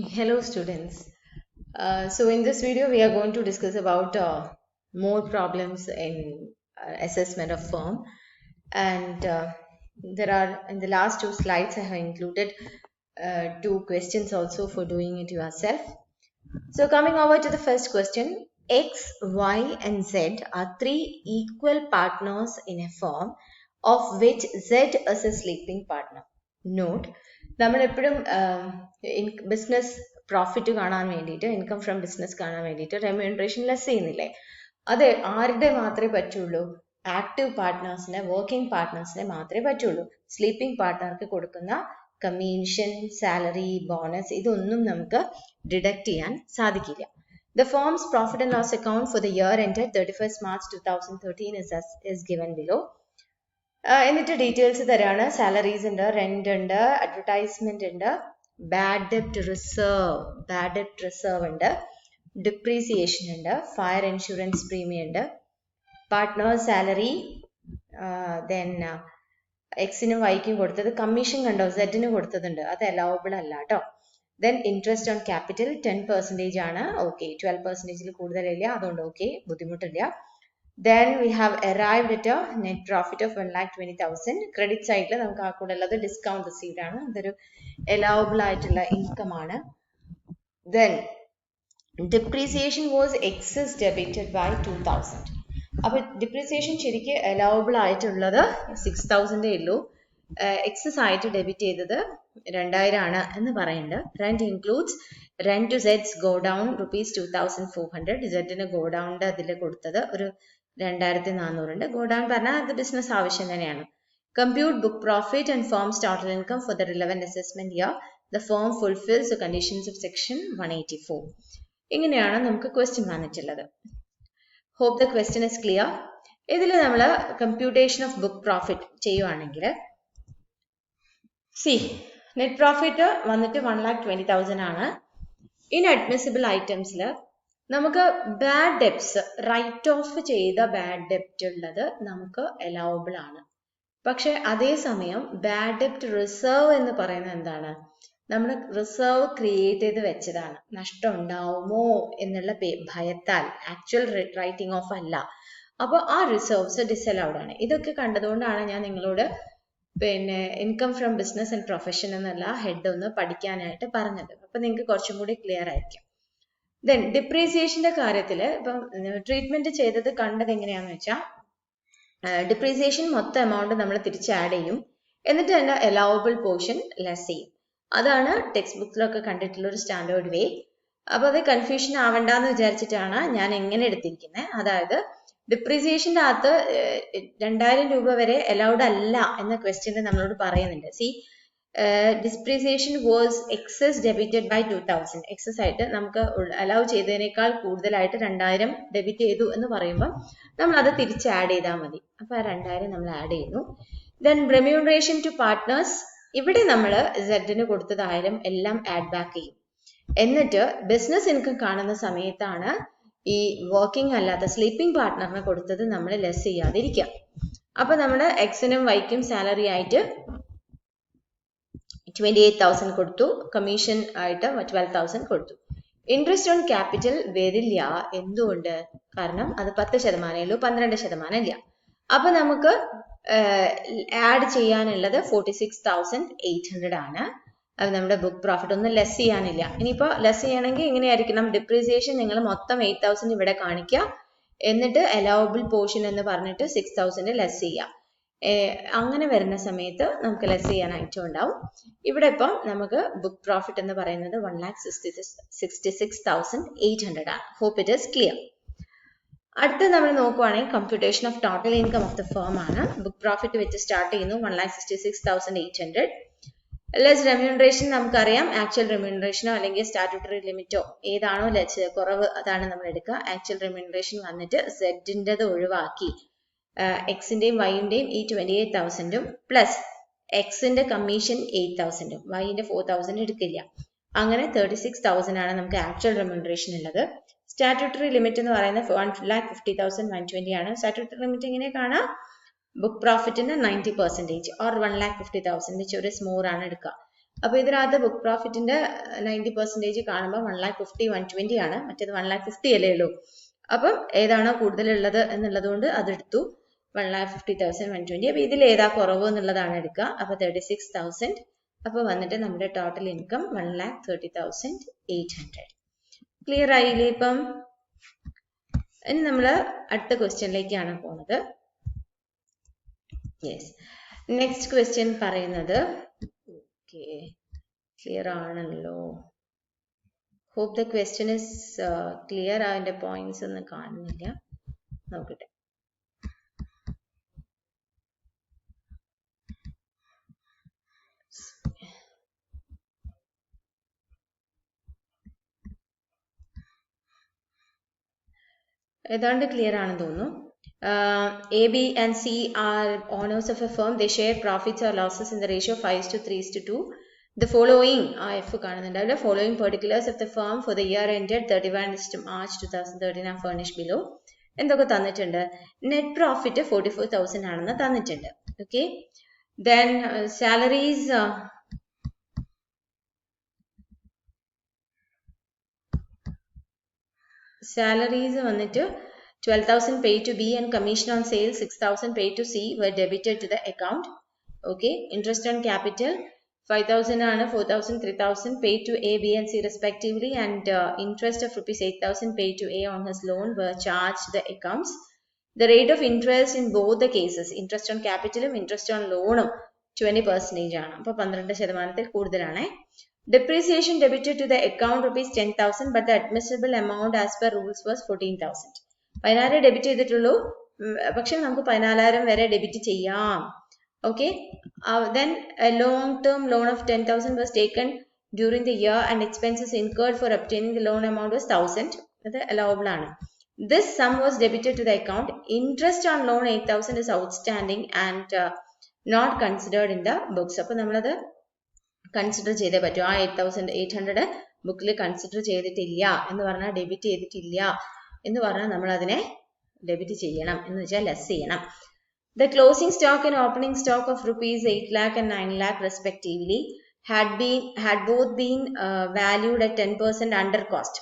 Hello students. So in this video we are going to discuss about more problems in assessment of firm, and there are in the last two slides I have included two questions also for doing it yourself. So coming over to the first question, X, Y and Z are three equal partners in a firm of which Z is a sleeping partner. Note, നമ്മൾ എപ്പോഴും business profit കാണാൻ വേണ്ടിയിട്ട് income from business കാണാൻ വേണ്ടിയിട്ട് remuneration less ചെയ്യുന്നില്ലേ, അത് ആരുടെ മാത്രമേ പറ്റുള്ളൂ? ആക്റ്റീവ് പാർട്ട്നേഴ്സിനെ, വർക്കിംഗ് പാർട്ട്നേഴ്സിനെ മാത്രമേ പറ്റുള്ളൂ. സ്ലീപ്പിംഗ് പാർട്ട്ണർക്ക് കൊടുക്കുന്ന കമ്മീഷൻ, സാലറി, ബോണസ് ഇതൊന്നും നമുക്ക് ഡിഡക്ട് ചെയ്യാൻ സാധിക്കില്ല. The firm's profit and loss account for the year ended 31st March 2013 is given below. എന്നിട്ട് ഡീറ്റെയിൽസ് തരാണ്. സാലറീസ് ഉണ്ട്, റെന്റ് ഉണ്ട്, അഡ്വർടൈസ്മെന്റ് ഉണ്ട്, ബാഡ് ഡെപ്റ്റ് റിസർവ് ഉണ്ട്, ഡിപ്രീസിയേഷൻ ഉണ്ട്, ഫയർ ഇൻഷുറൻസ് പ്രീമിയം ഉണ്ട്, പാർട്ട്നർ സാലറി, ദെൻ എക്സിനും വൈക്കും കൊടുത്തത് കമ്മീഷൻ കണ്ടോ, സെഡിന് കൊടുത്തതുണ്ട്, അത് അലൗബിൾ അല്ല കേട്ടോ. ദെൻ ഇൻട്രസ്റ്റ് ഓൺ ക്യാപിറ്റൽ 10% ആണ്, ഓക്കെ. 12% കൂടുതലില്ല, അതുകൊണ്ട് ഓക്കെ, ബുദ്ധിമുട്ടില്ല. Then we have arrived at a net profit of 1,20,000. Credit സൈഡിൽ നമുക്ക് ആ കൂടെ ഉള്ളത് ഡിസ്കൗണ്ട് റിസീവ്ഡ് ആണ്, അതൊരു അലൗബിൾ ആയിട്ടുള്ള ഇൻകം ആണ്. Then depreciation was excess debited by 2,000. അപ്പൊ ഡിപ്രീസിയേഷൻ ശരിക്ക് അലൗബിൾ ആയിട്ടുള്ളത് 6,000 ഉള്ളൂ, എക്സസ് ആയിട്ട് ഡെബിറ്റ് ചെയ്തത് 2,000 ആണ് എന്ന് പറയുന്നുണ്ട്. Rent includes rent to Z's go down rupees 2,400. Zന് go downന്റെ അതിൽ കൊടുത്തത് ഒരു 2,400 ഉണ്ട്. ഗോ ഡൗൺ പറഞ്ഞാൽ അത് ബിസിനസ് ആവശ്യം തന്നെയാണ്. Compute book profit and firm's total income for the relevant assessment year. The firm fulfils the conditions of section 184. ഇങ്ങനെയാണ് നമുക്ക് ക്വസ്റ്റ്യൻ വന്നിട്ടുള്ളത്. Hope the question is clear. ഇതിൽ നമ്മൾ കമ്പ്യൂട്ടേഷൻ ഓഫ് ബുക്ക് പ്രോഫിറ്റ് ചെയ്യുവാണെങ്കിൽ നെറ്റ് പ്രോഫിറ്റ് വന്നിട്ട് 1,20,000 ആണ്. Inadmissible ഐറ്റംസിൽ നമുക്ക് ബാഡ് ഡെപ്റ്റ്സ്, റൈറ്റ് ഓഫ് ചെയ്ത ബാഡ് ഡെപ്റ്റ് ഉള്ളത് നമുക്ക് അലൗബിൾ ആണ്. പക്ഷെ അതേസമയം ബാഡ് ഡെപ്റ്റ് റിസർവ് എന്ന് പറയുന്നത് എന്താണ്? നമ്മൾ റിസർവ് ക്രിയേറ്റ് ചെയ്ത് വെച്ചതാണ്. നഷ്ടം ഉണ്ടാവുമോ എന്നുള്ള ഭയത്താൽ, ആക്ച്വൽ റൈറ്റിംഗ് ഓഫ് അല്ല. അപ്പോൾ ആ റിസർവ്സ് ഡിസലൗഡ് ആണ്. ഇതൊക്കെ കണ്ടതുകൊണ്ടാണ് ഞാൻ നിങ്ങളോട് income from business and profession എന്നുള്ള ഹെഡ് ഒന്ന് പഠിക്കാനായിട്ട് പറഞ്ഞത്. അപ്പൊ നിങ്ങൾക്ക് കുറച്ചും കൂടി ക്ലിയർ ആയിരിക്കും. ദെൻ ഡിപ്രീസിയേഷന്റെ കാര്യത്തിൽ ഇപ്പം ട്രീറ്റ്മെന്റ് ചെയ്തത് കണ്ടത് എങ്ങനെയാന്ന് വെച്ചാൽ, ഡിപ്രീസിയേഷൻ മൊത്തം എമൗണ്ട് നമ്മൾ തിരിച്ച് ആഡ് ചെയ്യും, എന്നിട്ട് അതിന്റെ അലൗബിൾ പോർഷൻ ലെസ് ചെയ്യും. അതാണ് ടെക്സ്റ്റ് ബുക്കിലൊക്കെ കണ്ടിട്ടുള്ള ഒരു സ്റ്റാൻഡേർഡ് വേ. അപ്പൊ അത് കൺഫ്യൂഷൻ ആവണ്ടെന്ന് വിചാരിച്ചിട്ടാണ് ഞാൻ എങ്ങനെ എടുത്തിരിക്കുന്നത്. അതായത് ഡിപ്രീസിയേഷന്റെ അകത്ത് 2,000 രൂപ വരെ അലൗഡ് അല്ല എന്ന ക്വസ്റ്റ്യൻ നമ്മളോട് പറയുന്നുണ്ട്. Depreciation was excess debited by 2,000. Excess ആയിട്ട് നമുക്ക് അലൗ ചെയ്തതിനേക്കാൾ കൂടുതലായിട്ട് 2,000 ഡെബിറ്റ് ചെയ്തു എന്ന് പറയുമ്പോൾ നമ്മൾ അത് തിരിച്ച് ആഡ് ചെയ്താൽ മതി. അപ്പൊ ആ 2,000 നമ്മൾ ആഡ് ചെയ്യുന്നു. ദെൻ റെമ്യൂണറേഷൻ ടു പാർട്ട്നേഴ്സ്, ഇവിടെ നമ്മൾ സെഡിന് കൊടുത്തത് 1,000 എല്ലാം ആഡ് ബാക്ക് ചെയ്യും. എന്നിട്ട് ബിസിനസ് ഇൻകം കാണുന്ന സമയത്താണ് ഈ വർക്കിംഗ് അല്ലാത്ത സ്ലീപ്പിംഗ് പാർട്ട്ണറിന് കൊടുത്തത് നമ്മൾ ലെസ് ചെയ്യാതിരിക്കുക. അപ്പൊ നമ്മുടെ എക്സിനും വൈക്കും സാലറി ആയിട്ട് 28,000 കൊടുത്തു, കമ്മീഷൻ ആയിട്ട് 12,000 കൊടുത്തു. ഇൻട്രസ്റ്റ് ഓൺ ക്യാപിറ്റൽ വരില്ല. എന്തുകൊണ്ട്? കാരണം അത് 10% ഉള്ളൂ, 12% ഇല്ല. അപ്പൊ നമുക്ക് ആഡ് ചെയ്യാനുള്ളത് 46,800 ആണ്. അത് നമ്മുടെ ബുക്ക് പ്രോഫിറ്റ് ഒന്നും ലെസ് ചെയ്യാനില്ല. ഇനിയിപ്പോ ലെസ് ചെയ്യണമെങ്കിൽ എങ്ങനെയായിരിക്കണം? ഡിപ്രീസിയേഷൻ നിങ്ങൾ മൊത്തം 8,000 ഇവിടെ കാണിക്കുക, എന്നിട്ട് അലൗബിൾ പോർഷൻ എന്ന് പറഞ്ഞിട്ട് 6,000 ലെസ് ചെയ്യാം. അങ്ങനെ വരുന്ന സമയത്ത് നമുക്ക് ലെസ് ചെയ്യാനായിട്ടും ഉണ്ടാവും. ഇവിടെ ഇപ്പം നമുക്ക് ബുക്ക് പ്രോഫിറ്റ് എന്ന് പറയുന്നത് 1,66,800 ആണ്. Hope it is clear. അടുത്ത് നമ്മൾ നോക്കുവാണെങ്കിൽ computation of total income of the firm ആണ്. ബുക്ക് പ്രോഫിറ്റ് വെച്ച് സ്റ്റാർട്ട് ചെയ്യുന്നു, 1,66,800. ലെസ് റെമ്യൂണറേഷൻ നമുക്കറിയാം. ആക്ച്വൽ റെമ്യൂണറേഷനോ അല്ലെങ്കിൽ സ്റ്റാറ്റ്യൂട്ടറി ലിമിറ്റോ ഏതാണോ കുറവ് അതാണ് നമ്മൾ എടുക്കുക. ആക്ച്വൽ റെമ്യൂണറേഷൻ വന്നിട്ട് സെഡിൻ്റെത് ഒഴിവാക്കി എക്സിന്റെയും വൈന്റെയും ഈ 28,000 പ്ലസ് എക്സിന്റെ കമ്മീഷൻ 8,000, വൈന്റെ 4,000 എടുക്കില്ല. അങ്ങനെ 36,000 ആണ് നമുക്ക് ആക്ച്വൽ റെമ്യൂണറേഷൻ ഉള്ളത്. സ്റ്റാറ്റ്യൂട്ടറി ലിമിറ്റ് എന്ന് പറയുന്നത് 1,50,120 ആണ്. സ്റ്റാറ്റ്യൂട്ടറി ലിമിറ്റ് എങ്ങനെ കാണാം? ബുക്ക് പ്രോഫിറ്റിന് 90% ഓർ 1,50,000 വെച്ച് ഒരു സ്മോർ ആണ് എടുക്കുക. അപ്പോൾ ഇതിനകത്ത് ബുക്ക് പ്രോഫിറ്റിന്റെ 90% കാണുമ്പോൾ 1,50,000 120 ആണ്, മറ്റേത് 1,50,000 അല്ലേ ഉള്ളൂ. അപ്പം ഏതാണോ കൂടുതലുള്ളത് എന്നുള്ളത് കൊണ്ട് അതെടുത്തു. 1,50,000 120. അപ്പോൾ ഇതിൽ ഏതാ കുറവ് എന്നുള്ളതാണ് എടുക്കുക. അപ്പോൾ 36,000. അപ്പോൾ വന്നിട്ട് നമ്മുടെ ടോട്ടൽ ഇൻകം 1,30,800. ക്ലിയർ ആയില്ലേ? ഇപ്പം ഇനി നമ്മൾ അടുത്ത ക്വസ്റ്റ്യനിലേക്കാണ് പോകുന്നത്. യെസ്, നെക്സ്റ്റ് ക്വസ്റ്റ്യൻ പറയുന്നത്, ഓക്കെ ക്ലിയർ ആണല്ലോ. Hope the question is clear. അതിൻ്റെ പോയിന്റ്സ് ഒന്നും കാണുന്നില്ല, നോക്കട്ടെ. ഏതാണ്ട് ക്ലിയർ ആണെന്ന് തോന്നുന്നു. A, B and C are owners of a firm. They share profits or losses in the ratio of 5:3:2. The following കാണുന്നുണ്ടാവില്ല. Following particulars of the firm for the year ended 31 March 2013 are furnished below. എന്തൊക്കെ തന്നിട്ടുണ്ട്? Net profit 44,000 ആണെന്ന് തന്നിട്ടുണ്ട്. Okay, then salaries വന്നിട്ട് 12,000 paid to B and commission on sales 6,000 paid to C were debited to the account. Okay, interest on capital 5,000 ആണ്, 4,000 3,000 paid to A, B and C respectively, and interest of rupees 8,000 paid to A on his loan were charged to the accounts. The rate of interest in both the cases, interest on capital ഉം interest on loan ഉം 20% ആണ്. അപ്പോൾ 12% കൂടുതലാണ്. Depreciation debited to the account rupees 10,000, but the admissible amount as per rules was 14,000. 14,000 debit ചെയ്തിട്ടുള്ളൂ, പക്ഷെ നമുക്ക് 14,000 വരെ debit ചെയ്യാം. Okay, then a long term loan of 10,000 was taken during the year and expenses incurred for obtaining the loan amount was 1,000. അത് allowable ആണ്. This sum was debited to the account. Interest on loan 8,000 is outstanding and not considered in the books. അപ്പോൾ നമ്മളത് consider ചെയ്തേ പറ്റൂ. ആ 8,800 ബുക്കിൽ consider ചെയ്തിട്ടില്ല എന്ന് പറഞ്ഞാൽ, ഡെബിറ്റ് ചെയ്തിട്ടില്ല എന്ന് പറഞ്ഞാൽ നമ്മൾ അതിനെ ഡെബിറ്റ് ചെയ്യണം, എന്ന് വെച്ചാൽ ലെസ് ചെയ്യണം. The closing stock and opening stock of rupees 8 lakh and 9 lakh respectively had both been valued at 10% under cost.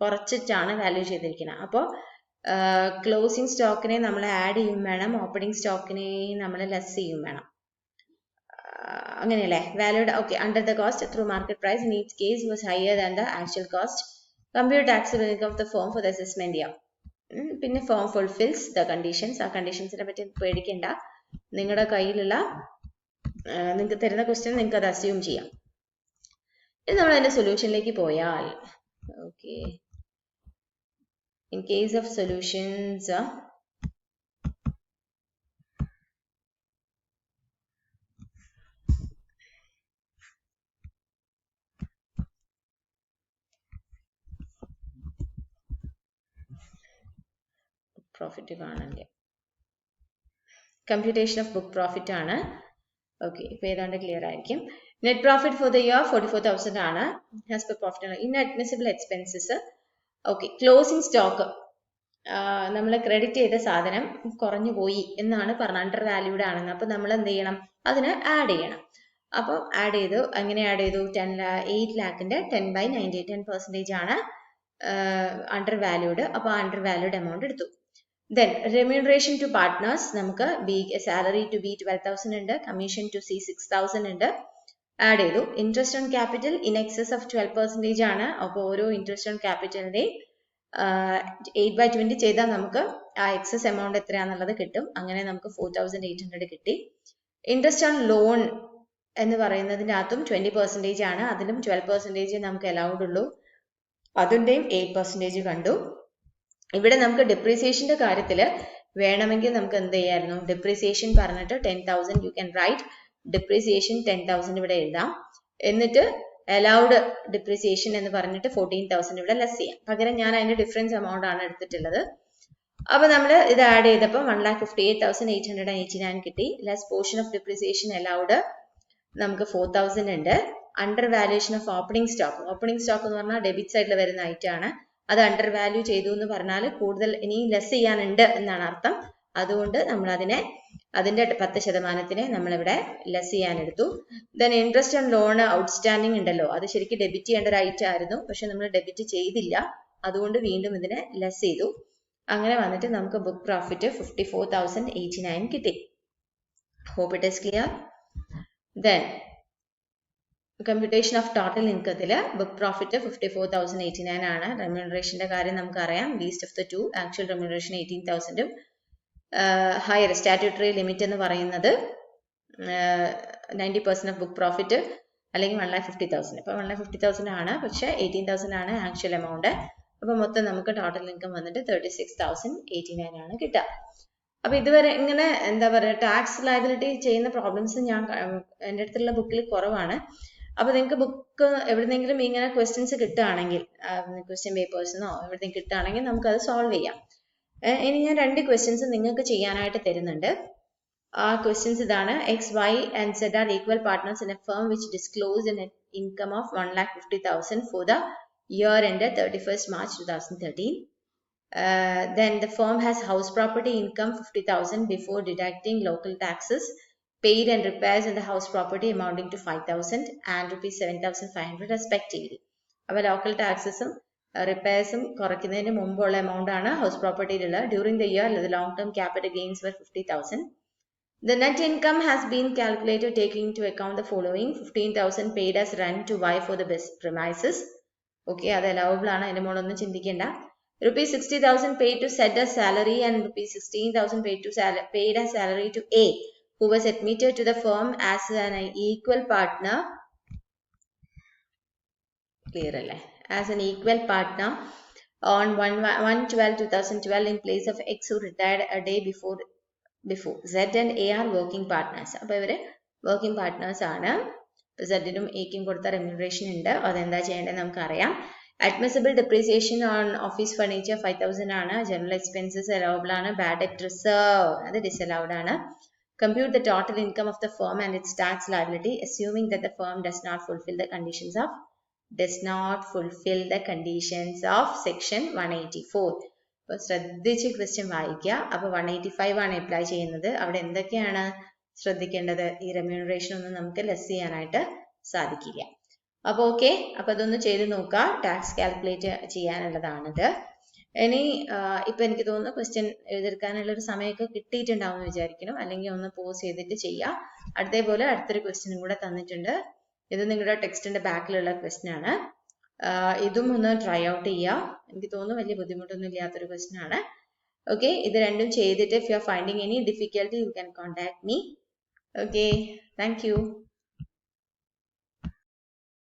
കുറച്ചിട്ടാണ് value ചെയ്തിരിക്കുന്നത്. അപ്പോൾ ക്ലോസിംഗ് സ്റ്റോക്കിനെ നമ്മൾ ആഡ് ചെയ്യും വേണം, ഓപ്പണിംഗ് സ്റ്റോക്കിനെ നമ്മൾ ലെസ് ചെയ്യും വേണം. അങ്ങനെയല്ലേ? Valued okay under the cost through market price in each case was higher than the actual cost. Compute taxable income of the firm for the assessment ചെയ്യാം. പിന്നെ ഫേം ഫുൾഫിൽസ് ദ കണ്ടീഷൻസ്. ആ കണ്ടീഷൻസിനെ പറ്റി പേടിക്കേണ്ട, നിങ്ങളുടെ കയ്യിലുള്ള നിങ്ങൾക്ക് തരുന്ന ക്വസ്റ്റ്യൻ നിങ്ങൾക്ക് അത് അസ്യൂം ചെയ്യാം. ഇനി നമ്മൾ അതിന്റെ സൊല്യൂഷനിലേക്ക് പോയാൽ, okay, in case of solutions profit കാണണ്ടേ, കമ്പ്യൂട്ടേഷൻ ഓഫ് ബുക്ക് പ്രോഫിറ്റ് ആണ്. ഓക്കെ, ഇപ്പൊ ഏതാണ്ട് ക്ലിയർ ആയിരിക്കും. Net profit for the year 44,000 ആണ്. As per profit inadmissible expenses. Okay, closing stock നമ്മൾ ക്രെഡിറ്റ് ചെയ്ത സാധനം കുറഞ്ഞു പോയി എന്നാണ് പറഞ്ഞത്, അണ്ടർ വാല്യൂഡ് ആണെന്ന്. അപ്പൊ നമ്മൾ എന്ത് ചെയ്യണം? അതിന് ആഡ് ചെയ്യണം. അപ്പോൾ ആഡ് ചെയ്തു. എങ്ങനെ ആഡ് ചെയ്തു? 8 lakhന്റെ 10/90 10% ആണ് അണ്ടർ വാല്യൂഡ്. അപ്പോൾ അണ്ടർ വാല്യൂഡ് എമൗണ്ട് എടുത്തു. Then remuneration to partners, നമുക്ക് salary to B 12,000 ഉണ്ട്, commission to C 6,000 ഉണ്ട്, ആഡ് ചെയ്തു. Interest on capital in excess of 12% ആണ്. അപ്പോൾ ഓരോ ഇൻട്രസ്റ്റ് ഓൺ ക്യാപിറ്റലിന്റെയും 8/20 ചെയ്താൽ നമുക്ക് ആ എക്സസ് എമൗണ്ട് എത്രയാണെന്നുള്ളത് കിട്ടും. അങ്ങനെ നമുക്ക് 4,800 കിട്ടി. ഇൻട്രസ്റ്റ് ഓൺ ലോൺ എന്ന് പറയുന്നതിൻ്റെ അകത്തും 20% ആണ്. അതിലും 12% നമുക്ക് അലൗഡ് ഉള്ളൂ. അതിൻ്റെയും 8% കണ്ടു. ഇവിടെ നമുക്ക് ഡിപ്രീസിയേഷന്റെ കാര്യത്തിൽ വേണമെങ്കിൽ നമുക്ക് എന്ത് ചെയ്യായിരുന്നു? ഡിപ്രീസിയേഷൻ പറഞ്ഞിട്ട് 10,000 യു ക്യാൻ റൈറ്റ് ഡിപ്രീസിയേഷൻ 10,000 ഇവിടെ എഴുതാം. എന്നിട്ട് അലൗഡ് ഡിപ്രീസിയേഷൻ എന്ന് പറഞ്ഞിട്ട് 14,000 ഇവിടെ ലെസ് ചെയ്യാം. പകരം ഞാൻ അതിന്റെ ഡിഫറൻസ് എമൗണ്ട് ആണ് എടുത്തിട്ടുള്ളത്. അപ്പൊ നമ്മൾ ഇത് ആഡ് ചെയ്തപ്പോൾ 1,58,889 കിട്ടി. Less portion of depreciation allowed നമുക്ക് 4,000 ഉണ്ട്. Under valuation of opening stock. Opening stock എന്ന് പറഞ്ഞാൽ ഡെബിറ്റ് സൈഡിൽ വരുന്ന ഐറ്റം ആണ്. അത് അണ്ടർ വാല്യൂ ചെയ്തു എന്ന് പറഞ്ഞാൽ കൂടുതൽ ഇനി ലെസ് ചെയ്യാനുണ്ട് എന്നാണ് അർത്ഥം. അതുകൊണ്ട് നമ്മൾ അതിന്റെ 10% നമ്മളിവിടെ ലെസ് ചെയ്യാനെടുത്തു. Then interest and loan outstanding ഉണ്ടല്ലോ, അത് ശരിക്കും ഡെബിറ്റ് ചെയ്യേണ്ട ഒരു ഐറ്റം ആയിരുന്നു, പക്ഷെ നമ്മൾ ഡെബിറ്റ് ചെയ്തില്ല, അതുകൊണ്ട് വീണ്ടും ഇതിനെ ലെസ് ചെയ്തു. അങ്ങനെ വന്നിട്ട് നമുക്ക് ബുക്ക് പ്രോഫിറ്റ് 54,089 കിട്ടി. Hope it is clear. Then computation of total ഇൻകത്തില് ബുക്ക് പ്രോഫിറ്റ് 54,089 ആണ്. റെമ്യൂണറേഷന്റെ കാര്യം നമുക്കറിയാം, least of the two. Actual remuneration 18,000ഉം ഹയർ സ്റ്റാറ്റ്യൂട്ടറി ലിമിറ്റ് എന്ന് പറയുന്നത് 90% ഓഫ് ബുക്ക് പ്രോഫിറ്റ് അല്ലെങ്കിൽ 1,50,000. ഇപ്പൊ 1,50,000 ആണ്, പക്ഷെ 18,000 ആണ് ആക്ച്വൽ എമൗണ്ട്. അപ്പൊ മൊത്തം നമുക്ക് ടോട്ടൽ ഇൻകം വന്നിട്ട് 36,089 ആണ് കിട്ടുക. അപ്പൊ ഇതുവരെ ഇങ്ങനെ എന്താ പറയുക, ടാക്സ് ലയബിലിറ്റി ചെയ്യുന്ന പ്രോബ്ലംസ് എൻ്റെ അടുത്തുള്ള ബുക്കിൽ കുറവാണ്. അപ്പൊ നിങ്ങൾക്ക് ബുക്ക് എവിടെന്നെങ്കിലും ഇങ്ങനെ ക്വസ്റ്റ്യൻസ് കിട്ടുകയാണെങ്കിൽ, ക്വസ്റ്റ്യൻ പേപ്പേഴ്സിനോ എവിടെയെങ്കിലും കിട്ടുകയാണെങ്കിൽ നമുക്കത് സോൾവ് ചെയ്യാം. ഇനി ഞാൻ 2 ക്വസ്റ്റ്യൻസ് നിങ്ങൾക്ക് ചെയ്യാനായിട്ട് തരുന്നുണ്ട്. ആ ക്വസ്റ്റ്യൻസ് ഇതാണ്. X, Y and Z are equal partners in a firm which disclosed a net income of 1,50,000 for the year ended 31st March 2013. Then the firm has house property income 50,000 before deducting local taxes paid and repairs in the house property amounting to 5,000 and rupees 7,500 respectively. അപ്പോൾ local ടാക്സസും റിപ്പയർസും കുറയ്ക്കുന്നതിന് മുമ്പുള്ള amount ആണ് house പ്രോപ്പർട്ടിയിലുള്ള. During the year the long term capital gains were 50,000. The net income has been calculated taking into account the following: 15,000 paid as rent to Y for the best premises. Okay, അത് allowable ആണ്, അതിന്റെ മുകളിലൊന്നും ചിന്തിക്കേണ്ട. Rupees 60,000 paid to Z as salary and rupees 16,000 paid as salary to A, who was admitted to the firm as an equal partner. Clear അല്ലേ? As an equal partner on 1/12/2012 in place of X, who retired a day before. Z and A are working partners. അപ്പോൾ ഇവര് working partners ആണ്. സെഡിനും എക്കും കൊടുത്ത remuneration ഉണ്ട്, അതെന്താ ചെയ്യേണ്ടത് നമുക്കറിയാം. Admissible depreciation on office furniture 5,000 ആണ്. ജനറൽ എക്സ്പെൻസസ് അലൗബിൾ ആണ്. ബാഡ് ഡെറ്റ് റിസർവ് അത് ഡിസലൗഡ് ആണ്. Compute the total income of the firm and its tax liability, assuming that the firm does not fulfill the conditions of section 184. അപ്പോൾ ശ്രദ്ധിച്ച് question വായിക്കുക. അപ്പൊ 185 ആണ് apply ചെയ്യുന്നത്. അവിടെ എന്തൊക്കെയാണ് ശ്രദ്ധിക്കേണ്ടത്? ഈ റെമ്യൂണറേഷൻ ഒന്നും നമുക്ക് ലെസ് ചെയ്യാനായിട്ട് സാധിക്കില്ല. അപ്പൊ ഓക്കെ, അപ്പൊ അതൊന്ന് ചെയ്ത് നോക്കുക. ടാക്സ് കാൽക്കുലേറ്റ് ചെയ്യാനുള്ളതാണിത്. ഇനി ഇപ്പൊ എനിക്ക് തോന്നുന്നു ക്വസ്റ്റ്യൻ എഴുതിയെടുക്കാനുള്ള ഒരു സമയമൊക്കെ കിട്ടിയിട്ടുണ്ടാവും എന്ന് വിചാരിക്കണം. അല്ലെങ്കിൽ ഒന്ന് പോസ് ചെയ്തിട്ട് ചെയ്യാം. അതേപോലെ അടുത്തൊരു ക്വസ്റ്റ്യനും കൂടെ തന്നിട്ടുണ്ട്. ഇത് നിങ്ങളുടെ ടെക്സ്റ്റിന്റെ ബാക്കിലുള്ള ക്വസ്റ്റ്യൻ ആണ്. ഇതും ഒന്ന് ട്രൈ ഔട്ട് ചെയ്യുക. എനിക്ക് തോന്നുന്നു വലിയ ബുദ്ധിമുട്ടൊന്നും ഇല്ലാത്തൊരു ക്വസ്റ്റ്യൻ ആണ്. ഓക്കെ, ഇത് രണ്ടും ചെയ്തിട്ട് if you are finding any difficulty you can contact me. Okay, thank you.